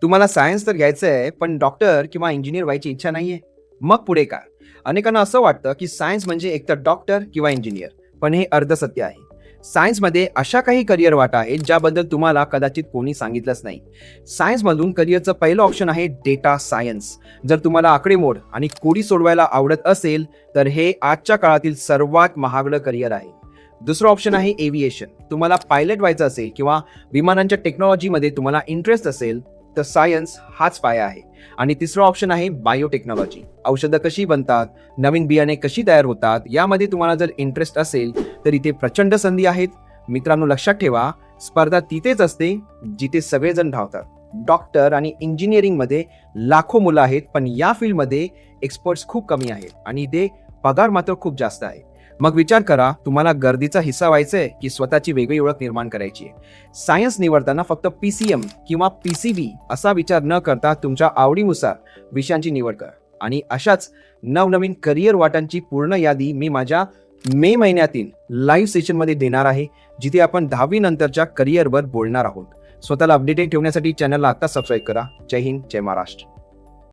तुम्हाला सायन्स तर घ्यायचं आहे, पण डॉक्टर किंवा इंजिनियर व्हायची इच्छा नाहीये. मग पुढे काय? अनेकांना असं वाटतं, की सायन्स म्हणजे एकतर डॉक्टर किंवा इंजिनियर. पण हे अर्धसत्य आहे. सायन्समध्ये अशा काही करिअर वाटा आहेत, ज्याबद्दल तुम्हाला कदाचित कोणी सांगितलंच नाही. सायन्समधून करिअरचं पहिलं ऑप्शन आहे डेटा सायन्स. जर तुम्हाला आकडेमोड आणि कोडी सोडवायला आवडत असेल, तर हे आजच्या काळातील सर्वात महागडं करिअर आहे. दुसरं ऑप्शन आहे एव्हिएशन. तुम्हाला पायलट व्हायचं असेल किंवा विमानांच्या टेक्नॉलॉजीमध्ये तुम्हाला इंटरेस्ट असेल, तर सायन्स हाच पाया आहे. आणि तिसरं ऑप्शन आहे बायोटेक्नॉलॉजी. औषधं कशी बनतात, नवीन बियाणे कशी तयार होतात, यामध्ये तुम्हाला जर इंटरेस्ट असेल तर इथे प्रचंड संधी आहेत. मित्रांनो, लक्षात ठेवा, स्पर्धा तिथेच असते जिथे सगळेजण धावतात. डॉक्टर आणि इंजिनिअरिंगमध्ये लाखो मुलं आहेत, पण या फील्डमध्ये एक्सपर्ट्स खूप कमी आहेत आणि इथे पगार मात्र खूप जास्त आहे. मग विचार करा, तुम्हाला गर्दीचा हिस्सा व्हायचंय की स्वतःची वेगळी ओळख निर्माण करायची आहे. सायन्स निवडताना फक्त PCM किंवा PCB असा विचार न करता तुमच्या आवडीनुसार विषयांची निवड करा. आणि अशाच नवनवीन करिअर वाटांची पूर्ण यादी मी माझ्या मे महिन्यातील लाईव्ह सेशनमध्ये देणार आहे, जिथे आपण 10वी नंतरच्या करिअरवर बोलणार आहोत. स्वतःला अपडेटेड ठेवण्यासाठी चॅनलला आता सबस्क्राईब करा. जय हिंद, जय महाराष्ट्र.